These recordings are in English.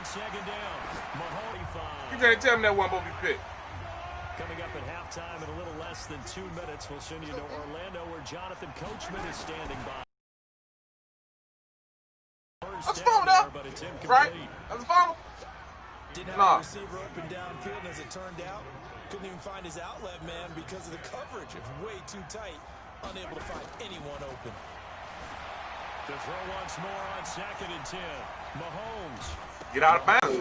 second down. Mahomes. You can't tell me that one won't be picked. Coming up at halftime in a little less than 2 minutes, we'll send you to Orlando where Jonathan Coachman is standing by. That's a fumble now, right? That's a fumble. Didn't have a receiver open downfield, and as it turned out, couldn't even find his outlet man because of the coverage. It's way too tight, unable to find anyone open. To throw once more on 2nd and 10. Mahomes. Get out of bounds.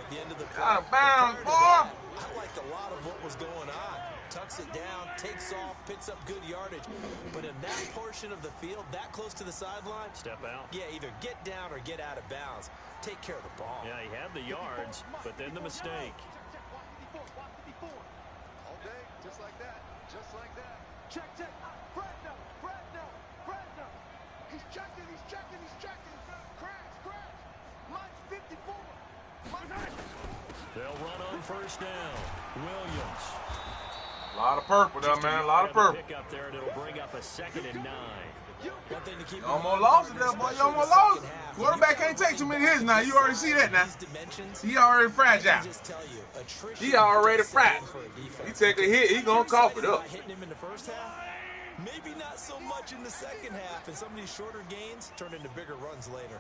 Get out of bounds, boy. I liked a lot of what was going on. Tucks it down, takes off, picks up good yardage. But in that portion of the field, that close to the sideline, step out. Yeah, either get down or get out of bounds. Take care of the ball. Yeah, he had the yards, but then the mistake. All day, just like that. Just like that. Check. Fredno. He's checking. Crash. Mike's 54. They'll run on first down. Williams. A lot of purple there, man. A lot of purple. Pick up there, and it'll bring up a 2nd and 9. One thing to keep you almost lost it there, boy. You almost lost it. Quarterback can't take too many hits now. You already see that now. He already fragile. He already fragile. He take a hit, he gonna cough it up. Hitting him in the first half, maybe not so much in the second half, and some of these shorter gains turn into bigger runs later.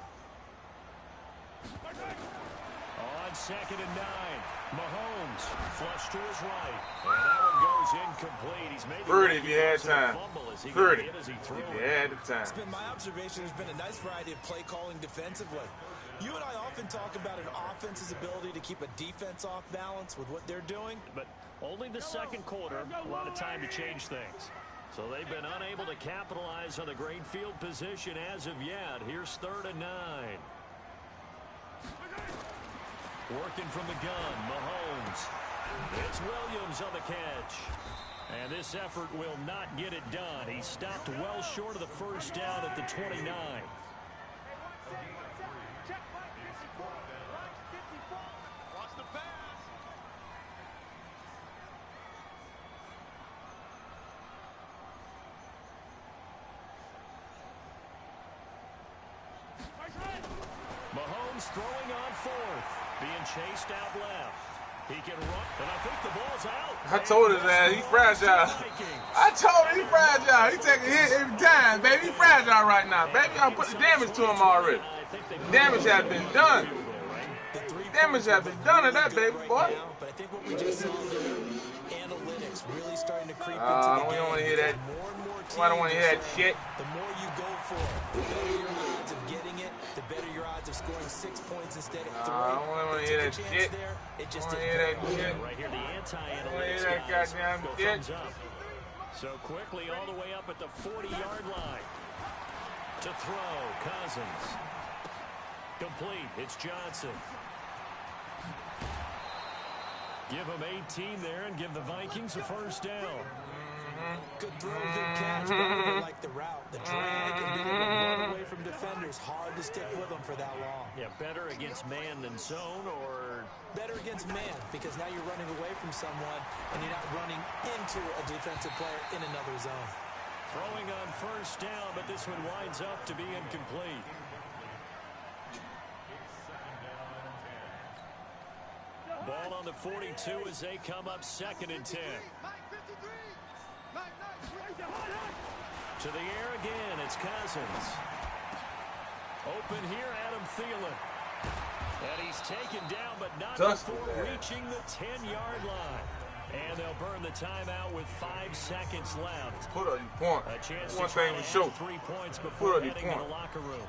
On 2nd and 9, Mahomes flush to his right, and that one goes incomplete. He's made 30 if you had time. 30 if you had the time. It's been my observation. There's been a nice variety of play calling defensively. You and I often talk about an offense's ability to keep a defense off balance with what they're doing, but only the second quarter, a lot of time to change things. So they've been unable to capitalize on the great field position as of yet. Here's 3rd and 9. Working from the gun, Mahomes. It's Williams on the catch. And this effort will not get it done. He stopped well short of the first down at the 29. Watch the pass. Mahomes throwing on 4th. Being chased out left. He can run, and I think the ball's out. I told his ass he's fragile. I told him he's fragile. He take a hit every time, baby. He's fragile right now, baby. I put the damage to him already. Damage has been done. Damage has been done to that baby boy. But I think what we just saw, analytics really starting to creep into the I game. don't want to hear that. I don't want to hear that shit. The more you go for it, the better your odds of getting it, the better your odds of scoring 6 points instead of 3. I don't want to hear that shit. It just didn't hear that shit. Right here, the anti-analytics guys go thumbs up. So quickly all the way up at the 40-yard line. To throw, Cousins. Complete, it's Johnson. Give him 18 there and give the Vikings a first down. Good throw, good catch, but I like the route. The drag and being able to run away from defenders. Hard to stick with them for that long. Yeah, better against man than zone, or? Better against man, because now you're running away from someone and you're not running into a defensive player in another zone. Throwing on first down, but this one winds up to be incomplete. Ball on the 42 as they come up 2nd and 10. To the air again, it's Cousins. Open here, Adam Thielen. And he's taken down, but not before reaching the 10-yard line. And they'll burn the timeout with 5 seconds left. Put up your point. A chance One to thing we show. 3 points before heading to the locker room.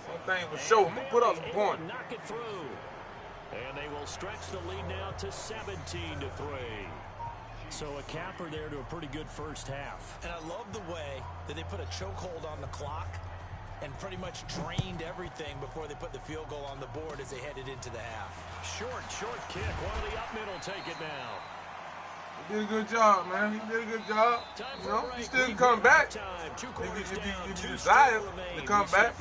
One thing for sure. Put up the point. Knock it through. And they will stretch the lead now to 17-3. So a capper there to a pretty good first half. And I love the way that they put a chokehold on the clock and pretty much drained everything before they put the field goal on the board as they headed into the half. Short kick. One of the up middle take it now. He did a good job, man. He did a good job. You know, he still can come back. If you desire to come back.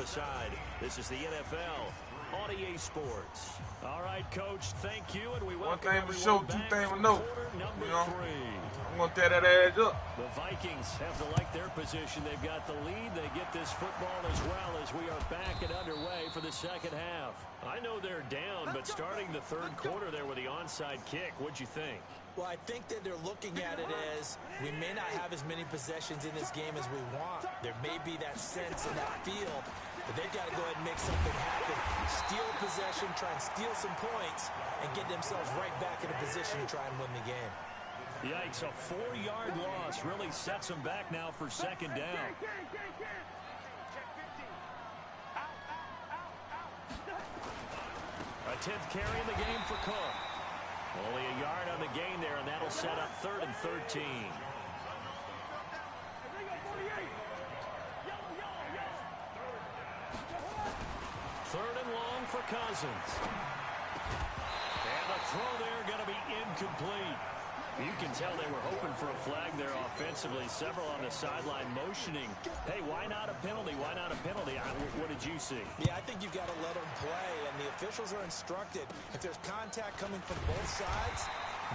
This is the NFL on EA Sports. All right, Coach, thank you, and we welcome one thing for sure, two things for no. Number you know, 3. I'm going to tear that ass up. The Vikings have to like their position. They've got the lead. They get this football as well as we are back and underway for the second half. I know they're down, but starting the third quarter there with the onside kick, what'd you think? Well, I think that they're looking at it as we may not have as many possessions in this game as we want. There may be that sense and that feel, but they've got to go ahead and make something happen. Steal possession, try and steal some points, and get themselves right back in a position to try and win the game. Yikes, a 4-yard loss really sets them back now for second down. A 10th carry in the game for Cook. Only a yard on the gain there, and that'll set up 3rd and 13. Third and long for Cousins. And the throw there going to be incomplete. You can tell they were hoping for a flag there offensively. Several on the sideline motioning. Hey, why not a penalty? Why not a penalty? What did you see? Yeah, I think you've got to let them play, and the officials are instructed. If there's contact coming from both sides,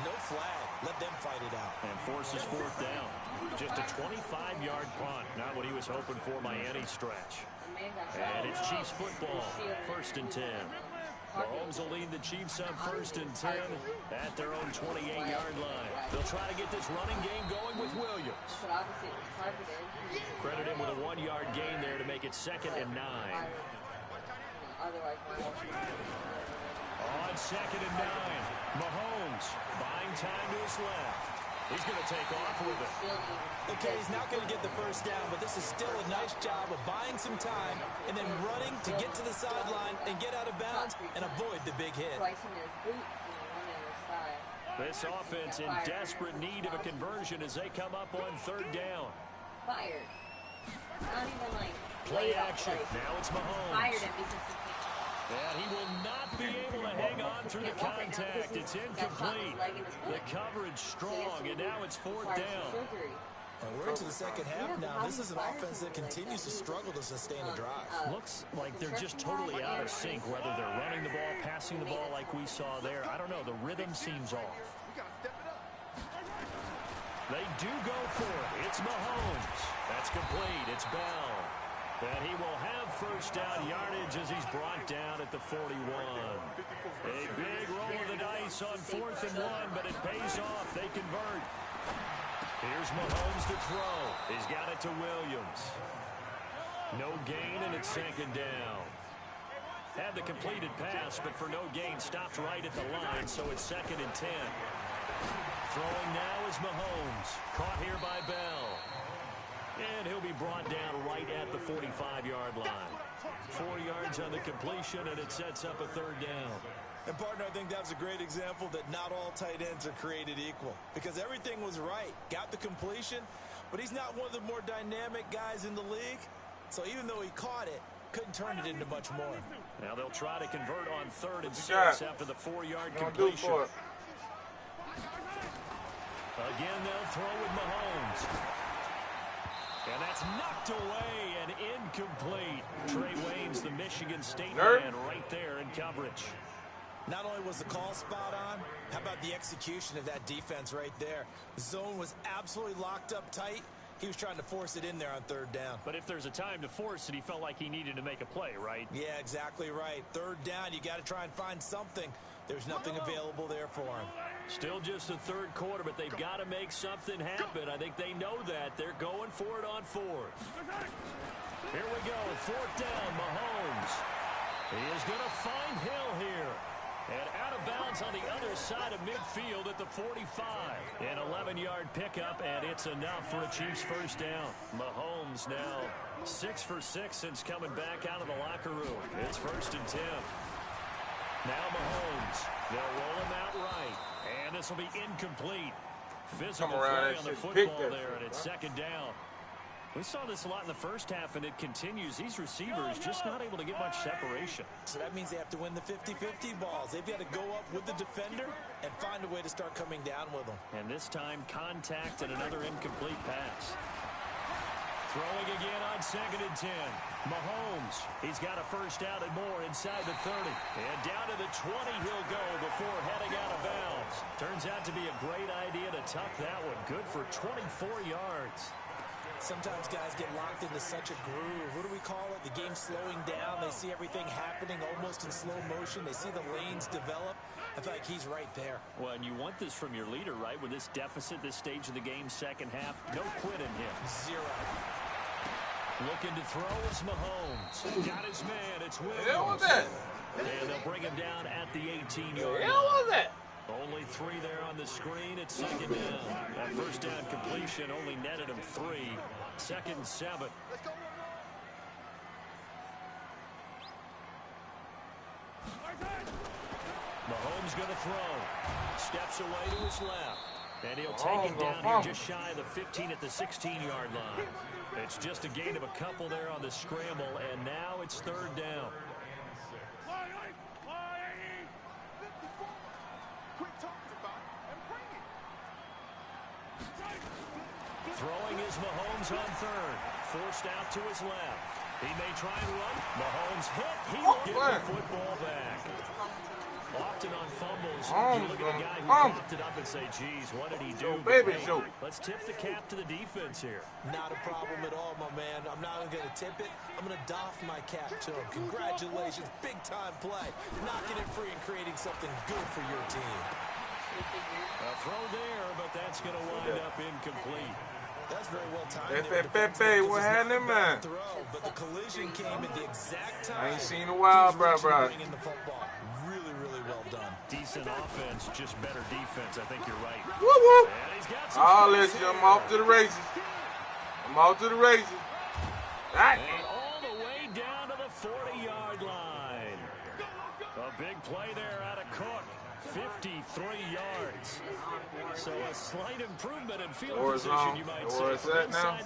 no flag. Let them fight it out. And forces 4th down. Just a 25-yard punt. Not what he was hoping for by any stretch. And it's Chiefs football. 1st and 10. Mahomes will lead the Chiefs on 1st and 10 at their own 28-yard line. They'll try to get this running game going with Williams. Credit him with a 1-yard gain there to make it 2nd and 9. On 2nd and 9, Mahomes buying time to his left. He's going to take off with it. Okay, he's not going to get the first down, but this is still a nice job of buying some time and then running to get to the sideline and get out of bounds and avoid the big hit. This offense in desperate need of a conversion as they come up on 3rd down. Play action. Now it's Mahomes. And he will not be able to hang on through the contact. It's incomplete. The coverage strong, and now it's 4th down. And we're into the second half now. This is an offense that continues to struggle to sustain a drive. Looks like they're just totally out of sync, whether they're running the ball, passing the ball like we saw there. I don't know. The rhythm seems off. They do go for it. It's Mahomes. That's complete. It's Bell. And he will have 1st down yardage as he's brought down at the 41. A big roll of the dice on 4th and 1, but it pays off. They convert. Here's Mahomes to throw. He's got it to Williams. No gain, and it's 2nd down. Had the completed pass, but for no gain, stopped right at the line, so it's 2nd and 10. Throwing now is Mahomes. Caught here by Bell. And he'll be brought down right at the 45-yard line. 4 yards on the completion, and it sets up a 3rd down. And, partner, I think that's a great example that not all tight ends are created equal. Because everything was right. Got the completion, but he's not one of the more dynamic guys in the league. So even though he caught it, couldn't turn it into much more. Now they'll try to convert on 3rd and 6 after the 4-yard completion. Again, they'll throw with Mahomes. And that's knocked away and incomplete. Trey Wayne's the Michigan State man right there in coverage. Not only was the call spot on, how about the execution of that defense right there? The zone was absolutely locked up tight. He was trying to force it in there on 3rd down. But if there's a time to force it, he felt like he needed to make a play, right? Yeah, exactly right. 3rd down, you got to try and find something. There's nothing available there for him. Still just the 3rd quarter, but they've got to make something happen. I think they know that. They're going for it on 4th. Here we go. 4th down, Mahomes. He is going to find Hill here. And out of bounds on the other side of midfield at the 45. An 11-yard pickup, and it's enough for a Chiefs 1st down. Mahomes now 6 for 6 since coming back out of the locker room. It's 1st and 10. Now Mahomes. They'll roll him out right. And this will be incomplete. Physical play on the football there, and it's 2nd down. We saw this a lot in the first half, and it continues. These receivers just not able to get much separation. So that means they have to win the 50-50 balls. They've got to go up with the defender and find a way to start coming down with them. And this time, contact and another incomplete pass. Throwing again on 2nd and 10. Mahomes, he's got a first down and more inside the 30. And down to the 20 he'll go before heading out of bounds. Turns out to be a great idea to tuck that one. Good for 24 yards. Sometimes guys get locked into such a groove. What do we call it? The game slowing down. They see everything happening almost in slow motion. They see the lanes develop. I feel like he's right there. Well, and you want this from your leader, right? With this deficit, this stage of the game, second half, no quit in him. Zero. Looking to throw is Mahomes. Got his man. It's Williams. The hell was that? And they'll bring him down at the 18-yard The line. hell was that? Only 3 there on the screen. It's 2nd down. That first down completion only netted him 3. 2nd and 7. Mahomes going to throw. Steps away to his left. And he'll take it down here just shy of the 15 at the 16-yard line. It's just a gain of a couple there on the scramble, and now it's 3rd down. Throwing is Mahomes on 3rd. Forced out to his left. He may try and run. Mahomes hit. He will get the football back. Often on fumbles, you look at the guy who popped it up and say, geez, what did he do? Let's tip the cap to the defense here. Not a problem at all, my man. I'm not going to tip it. I'm going to doff my cap to him. Congratulations. Big-time play. Knocking it free and creating something good for your team. A throw there, but that's going to wind up incomplete. That's very well timed. Pepe, what happened, man? Throw, but the collision came at the exact time. I ain't seen a while, bro. Really, really well done. Decent offense, just better defense. I think you're right. Woo-woo. I'll let you. I'm off to the races. I'm off to the races. And all the way down to the 40-yard line. A big play there out of Cook. 53 yards. So a slight improvement in field position, you might say. Where's that now?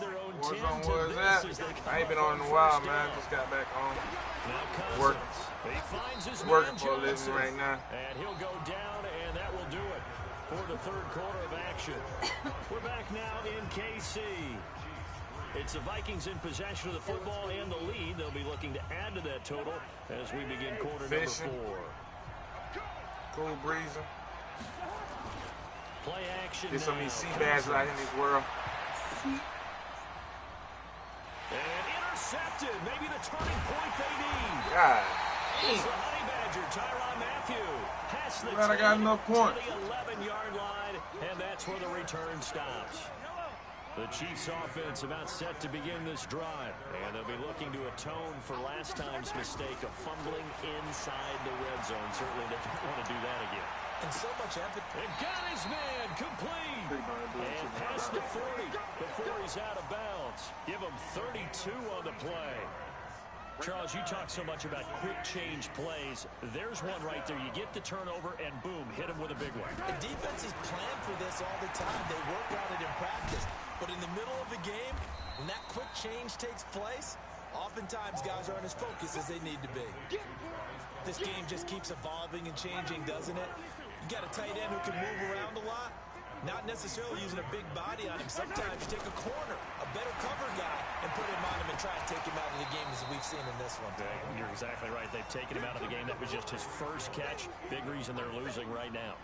Where's that? I ain't been on in a while, man. Just got back home. Working for a living right now. And he'll go down, and that will do it for the 3rd quarter of action. We're back now in KC. It's the Vikings in possession of the football and the lead. They'll be looking to add to that total as we begin quarter number 4. Cool breezing. Play action. There's so many sea bass out in this world. And intercepted. Maybe the turning point they need. God. It's the Honey Badger, Tyrann Mathieu. Past the 10 I got enough points. to the 11-yard line, and that's where the return stops. The Chiefs offense about set to begin this drive, and they'll be looking to atone for last time's mistake of fumbling inside the red zone. Certainly they don't want to do that again. And so much effort. And got his man complete. And past the 40 before he's out of bounds. Give him 32 on the play. Charles, you talk so much about quick change plays. There's one right there. You get the turnover, and boom, hit him with a big one. The defenses plan for this all the time. They work on it in practice. But in the middle of the game, when that quick change takes place, oftentimes guys aren't as focused as they need to be. This game just keeps evolving and changing, doesn't it? You got a tight end who can move around a lot. Not necessarily using a big body on him. Sometimes you take a corner, a better cover guy, and put him on him and try to take him out of the game as we've seen in this one. You're exactly right. They've taken him out of the game. That was just his first catch. Big reason they're losing right now.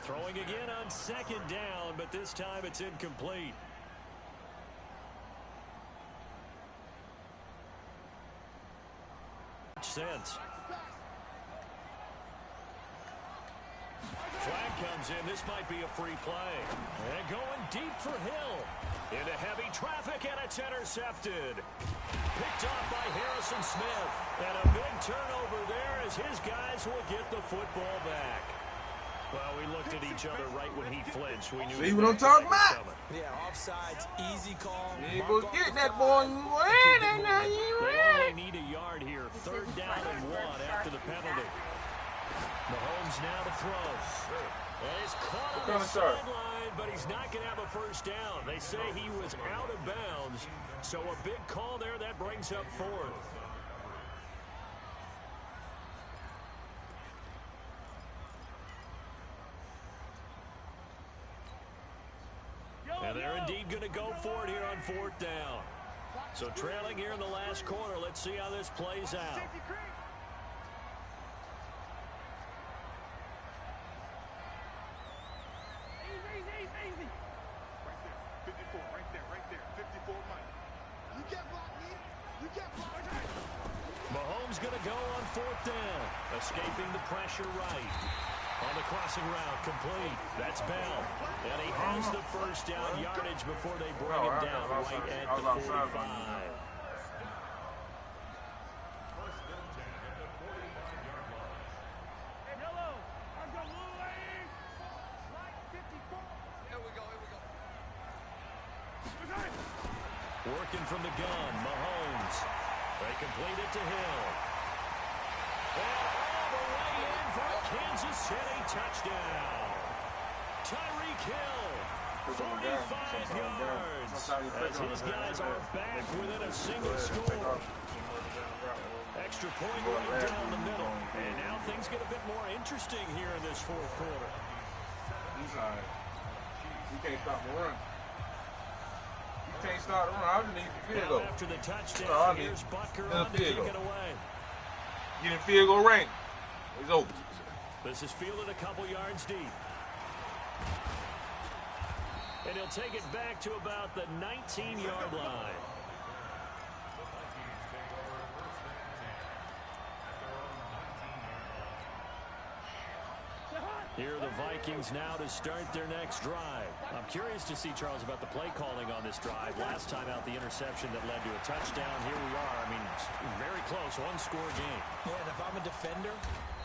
Throwing again on 2nd down, but this time it's incomplete. Sense. Flag comes in. This might be a free play. And going deep for Hill. Into heavy traffic, and it's intercepted. Picked off by Harrison Smith. And a big turnover there as his guys will get the football back. Well, we looked at each other right when he flinched. We knew. See what I'm talking about? Yeah, offsides, easy call. You go get that boy. They only need a yard here. 3rd down and 1 after the penalty. Mahomes now to throw. And he's caught on the sideline, but he's not going to have a first down. They say he was out of bounds. So a big call there that brings up 4th. And they're indeed going to go for it here on 4th down. So trailing here in the last quarter. Let's see how this plays out. Easy. Right there. 54 Mike. You get blocked, Nick. You get blocked. Mahomes going to go on 4th down. Escaping the pressure right. On the crossing route, complete. That's Bell. And he has the first down yardage before they bring him down right at the 45. Working from the gun, Mahomes. They complete it to Hill. And all the way in for a Kansas City touchdown. Tyreek Hill, 45 yards. As his guys are back within a single score. Extra point right down the middle. And now things get a bit more interesting here in this 4th quarter. He's all right. You can't stop the run. You can't start the run. I just need the field goal. After the touchdown, here's Butker on to take it away. Get in field goal range. It's open. This is fielded a couple yards deep. And he'll take it back to about the 19-yard line. Here are the Vikings now to start their next drive. I'm curious to see, Charles, about the play calling on this drive. Last time out, the interception that led to a touchdown. Here we are. I mean, very close, one-score game. Yeah, and if I'm a defender,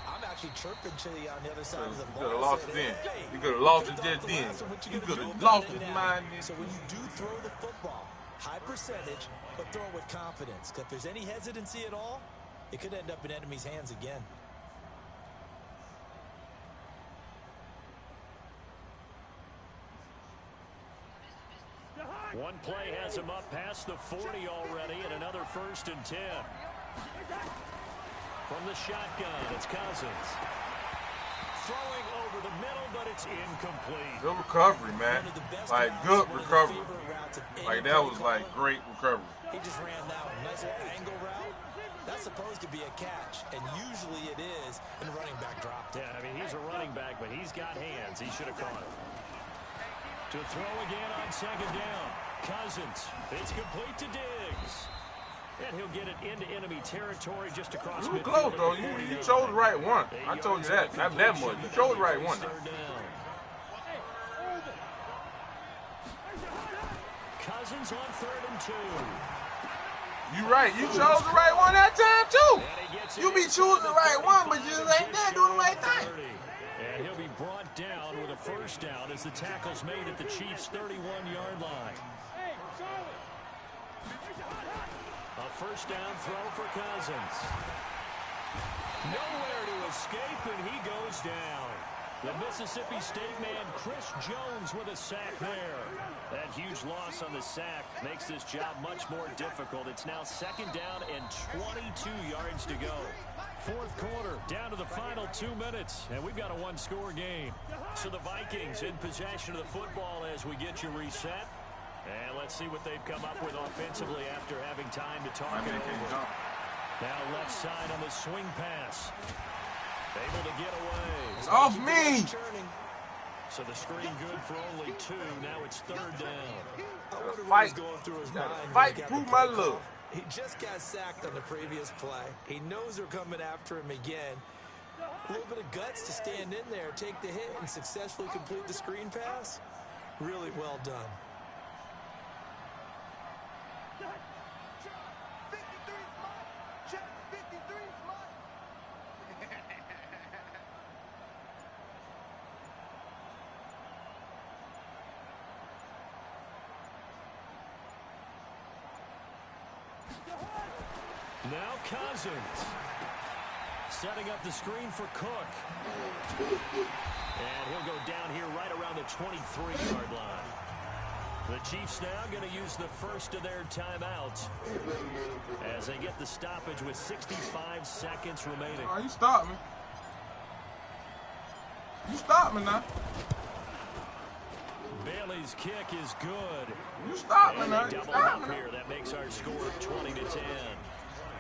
I'm actually chirping to you on the other side of the ball. You could have lost it then. You could have lost it just then. You could have lost it mine then. So when you do throw the football, high percentage, but throw it with confidence. Because if there's any hesitancy at all, it could end up in enemy's hands again. One play has him up past the 40 already, and another 1st and 10. From the shotgun, it's Cousins. Throwing over the middle, but it's incomplete. Good recovery, man. Like, good recovery. Like, that was, like, great recovery. He just ran that one. Nice little angle route. That's supposed to be a catch, and usually it is, and running back dropped. Yeah, I mean, he's a running back, but he's got hands. He should have caught it. To throw again on 2nd down. Cousins. It's complete to Diggs. And he'll get it into enemy territory just across midfield. You were close, though. You chose the right one. I told you that. Not that much. You chose the right one. Cousins on 3rd and 2. You right. You chose the right one that time, too. You be choosing the right one, but you just ain't there doing the right thing. And he'll be brought down with a 1st down as the tackle's made at the Chiefs' 31-yard line. A 1st down throw for Cousins. Nowhere to escape, and he goes down. The Mississippi State man, Chris Jones, with a sack there. That huge loss on the sack makes this job much more difficult. It's now 2nd down and 22 yards to go. 4th quarter, down to the final 2 minutes, and we've got a one-score game. So the Vikings in possession of the football as we get you reset. And let's see what they've come up with offensively after having time to talk it over. Now left side on the swing pass. Able to get away. It's off me. So the screen good for only 2. Now it's 3rd down. Fight. Fight, prove my love. He just got sacked on the previous play. He knows they're coming after him again. A little bit of guts to stand in there, take the hit, and successfully complete the screen pass. Really well done. Now Cousins. Setting up the screen for Cook. And he'll go down here right around the 23-yard line. The Chiefs now going to use the first of their timeouts as they get the stoppage with 65 seconds remaining. Oh, you stopped me. You stopped me now. Bailey's kick is good. You stop, And man. they double up here. That makes our score 20-10.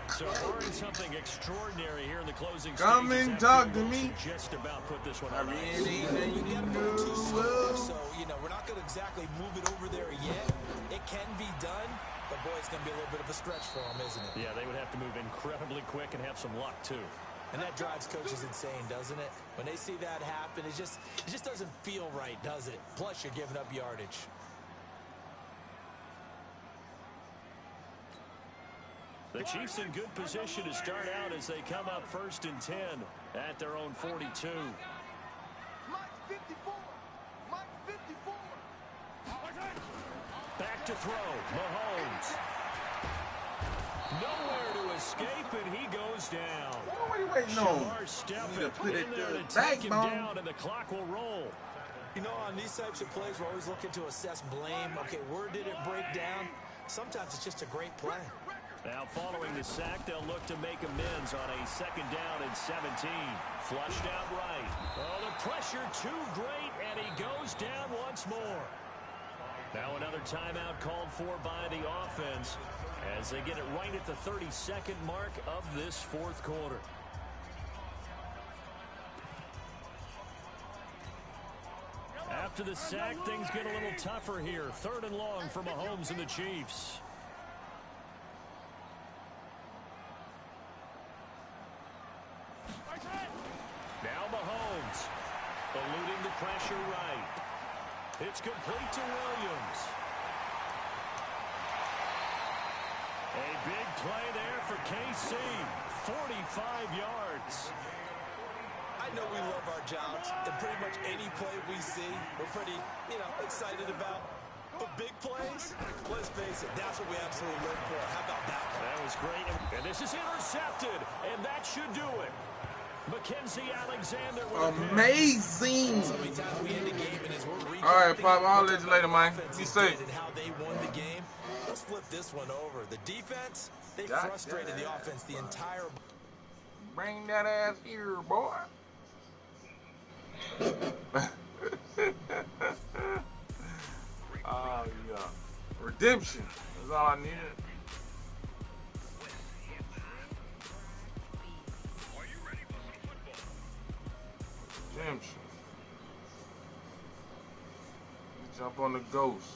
So barring something extraordinary here in the closing come stages, and talk to we'll me. just about put this one I on ice. really need We to got to go too slow, know. so we're not going to exactly move it over there yet. It can be done, but boy, it's going to be a little bit of a stretch for them, isn't it? Yeah, they would have to move incredibly quick and have some luck too. And that drives coaches insane, doesn't it? When they see that happen, it just doesn't feel right, does it? Plus, you're giving up yardage. The Chiefs in good position to start out as they come up 1st and 10 at their own 42. Mike 54. Mike 54. Back to throw. Mahomes. Nowhere to escape, and he goes down. What are you waiting on? Shamar Stephen You put it in there to to the take him backbone. down, and the clock will roll. On these types of plays, we're always looking to assess blame. Okay, where did it break down? Sometimes it's just a great play. Now, following the sack, they'll look to make amends on a 2nd down and 17. Flushed out right. Oh, the pressure too great, and he goes down once more. Now another timeout called for by the offense as they get it right at the 32nd mark of this 4th quarter. After the sack, things get a little tougher here. 3rd and long for Mahomes and the Chiefs. Now Mahomes, eluding the pressure right. It's complete to Williams. A big play there for KC. 45 yards. I know we love our jobs, and pretty much any play we see, we're pretty, excited about. But big plays, let's face it, that's what we absolutely live for. How about that one? That was great. And this is intercepted, and that should do it. Mackenzie Alexander with a pick. Amazing. So many times we end a game, and as we're recapping, All right, Pop, I'll let you later, man. Be safe. and how they won the game, let's flip this one over. The defense, they Got frustrated the that. offense the entire. Bring that ass here, boy. Oh, yeah. Redemption. That's all I needed. Redemption. Jump on the ghost.